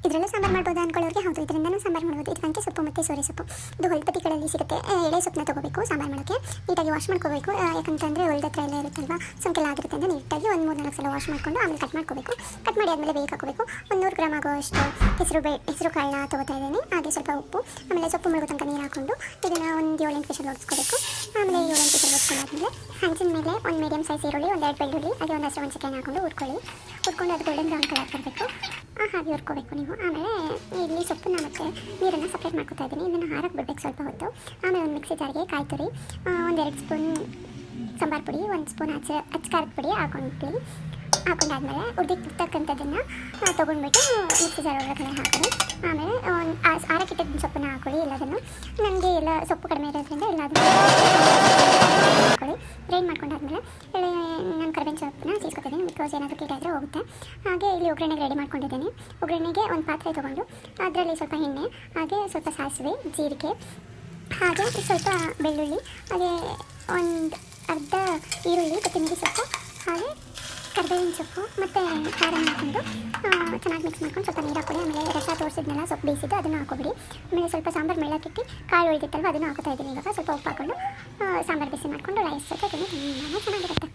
ಇದರಲ್ಲೂ ಸಾಂಬಾರು ಮಾಡ್ಬೋದು ಅಂದ್ಕೊಳ್ಳೋರಿಗೆ ಹೌದು, ಇದರಿಂದನೂ ಸಾಂಬಾರು ಮಾಡ್ಬೋದು. ಇದಕ್ಕೆ ಸೊಪ್ಪು ಮತ್ತು ಸೋರೆ ಸೊಪ್ಪು ಇದು ಹೊಲಪತಿಗಳಲ್ಲಿ ಸಿಗುತ್ತೆ. ಎಳೆ ಸೊಪ್ಪನ್ನ ತೊಗೋಬೇಕು. ಸಾಂಬಾರು ಮಾಡೋಕ್ಕೆ ನೀಟಾಗಿ ವಾಶ್ ಮಾಡ್ಕೋಬೇಕು. ಯಾಕಂತಂದರೆ ಹೊಲದ ಹತ್ರ ಎಲ್ಲ ಇರುತ್ತಲ್ವ, ಸೊಂಕೆಲ್ಲ ಆಗಿರುತ್ತೆ ಅಂತ ನೀಟಾಗಿ ಒಂದು 3-4 ಸಲ ವಾಶ್ ಮಾಡಿಕೊಂಡು ಆಮೇಲೆ ಕಟ್ ಮಾಡ್ಕೋಬೇಕು. ಕಟ್ ಮಾಡಿ ಆದಮೇಲೆ ಬೇಗ ಹಾಕೋಬೇಕು. 100 ಗ್ರಾಮ್ ಆಗುವಷ್ಟು ಹೆಸರು ಕಾಳನ್ನ ತೊಗೋತಾ ಇದ್ದೀನಿ. ಹಾಗೆ ಸ್ವಲ್ಪ ಉಪ್ಪು, ಆಮೇಲೆ ಸೊಪ್ಪು ಮುಳುಗೋ ತನಕ ನೀರು ಹಾಕ್ಕೊಂಡು ಇದನ್ನು ಒಂದು 7-8 ವಿಷಲ್ ಹೊಡಿಸ್ಕೋಬೇಕು. ಆಮೇಲೆ 7-8 ವಿಷಲ್ ಹೊಡ್ಸ್ಕೊಂಡಾದ್ಮೇಲೆ ಹಂಚಿನ ಮೇಲೆ ಒಂದು ಮೀಡಿಯಮ್ ಸೈಜ್ ಈರುಳ್ಳಿ, 1-2 ಬೆಳ್ಳುಳ್ಳಿ, ಹಾಗೆ ಒಂದು ಹಸಿರು ಮೆಣಸಿನಕಾಯಿ ಹಾಕೊಂಡು ಹುರ್ಕೊಳ್ಳಿ. ಹುರ್ಕೊಂಡು ಅದು ಗೋಲ್ಡನ್ ಬ್ರೌನ್ ಕಲರ್ ಬರಬೇಕು. ಹಾಗೆ ಹುರ್ಕೋಬೇಕು ನೀವು. ಆಮೇಲೆ ಇಲ್ಲಿ ಸೊಪ್ಪನ್ನ ಮತ್ತು ನೀರನ್ನು ಸಪ್ರೇಟ್ ಮಾಡ್ಕೊತಾ ಇದ್ದೀನಿ. ಇದನ್ನು ಹಾರಕ್ಕೆ ಬಿಡಬೇಕು ಸ್ವಲ್ಪ ಹೊತ್ತು. ಆಮೇಲೆ ಒಂದು ಮಿಕ್ಸಿ ಜಾರಿಗೆ ಕಾಯಿ ತುರಿ, 1-2 ಸ್ಪೂನ್ ಸಾಂಬಾರು ಪುಡಿ, 1 ಸ್ಪೂನ್ ಅಚ್ಚಕಾರದ ಪುಡಿ ಹಾಕೊಂಡ್ಬಿಟ್ಟು ಹಾಕೊಂಡಾದ್ಮೇಲೆ ಉರ್ದಿರ್ತಕ್ಕಂಥದ್ದನ್ನು ತೊಗೊಂಡ್ಬಿಟ್ಟು ಮಿಕ್ಸಿ ಜಾರ್ ಒಳಗಡೆ ಹಾಕಿರಿ. ಆಮೇಲೆ ಒಂದು ಆರಕ್ಕಿಟ್ಟಿದ್ದ ಸೊಪ್ಪನ್ನು ಹಾಕೊಳ್ಳಿ. ಎಲ್ಲದನ್ನು ನನಗೆ ಎಲ್ಲ ಸೊಪ್ಪು ಕಡಿಮೆ ಇರೋದ್ರಿಂದ ಎಲ್ಲದನ್ನು ಹಾಕೊಳ್ಳಿ. ಗ್ರೈಂಡ್ ಮಾಡ್ಕೊಂಡಾದ್ಮೇಲೆ ನಾನು ಕರಿಬೇವಿನ ಸೊಪ್ಪನ್ನ ಸೀಸ್ಕೊತಿದ್ದೀನಿ. ಬಿಕಾಸ್ ಏನಾದರೂ ಕೀಟ ಇದ್ದರೆ ಹೋಗುತ್ತೆ. ಹಾಗೆ ಇಲ್ಲಿ ಒಗ್ಗರಣೆಗೆ ರೆಡಿ ಮಾಡ್ಕೊಂಡಿದ್ದೀನಿ. ಒಗ್ಗರಣೆಗೆ ಒಂದು ಪಾತ್ರೆ ತೊಗೊಂಡು ಅದರಲ್ಲಿ ಸ್ವಲ್ಪ ಎಣ್ಣೆ, ಹಾಗೆ ಸ್ವಲ್ಪ ಸಾಸಿವೆ, ಜೀರಿಗೆ, ಹಾಗೆ ಸ್ವಲ್ಪ ಬೆಳ್ಳುಳ್ಳಿ, ಹಾಗೆ ಒಂದು ಅರ್ಧ ಈರುಳ್ಳಿ, ಕೊತ್ತಂಬರಿ ಸೊಪ್ಪು, ಹಾಗೆ ಕರಿಬೇವಿನ ಸೊಪ್ಪು ಮತ್ತು ಖಾರ ಹಾಕ್ಕೊಂಡು ಚೆನ್ನಾಗಿ ಮಿಕ್ಸ್ ಮಾಡ್ಕೊಂಡು ಸ್ವಲ್ಪ ನೀರು ಹಾಕೊಳ್ಳಿ. ಆಮೇಲೆ ರಸ ತೋರಿಸಿದ್ನೆಲ್ಲ ಸೊಪ್ಪು ಬೇಯಿಸಿದ್ದು ಅದನ್ನು ಹಾಕೋಬಿಡಿ. ಆಮೇಲೆ ಸ್ವಲ್ಪ ಸಾಂಬಾರು ಮೆಳ್ಳಕ್ಕಿಟ್ಟು ಕಾಳು ಉಳಿದಿತ್ತಲ್ವ ಅದನ್ನು ಹಾಕೋತಾ ಇದ್ದೀನಿ. ಇವಾಗ ಸ್ವಲ್ಪ ಉಪ್ಪು ಹಾಕ್ಕೊಂಡು ಸಾಂಬಾರು ಬಿಸಿ ಮಾಡಿಕೊಂಡು ರೈಸ್ ಜೊತೆ ತಿನ್ನಿ, ತುಂಬ ಚೆನ್ನಾಗಿರುತ್ತೆ.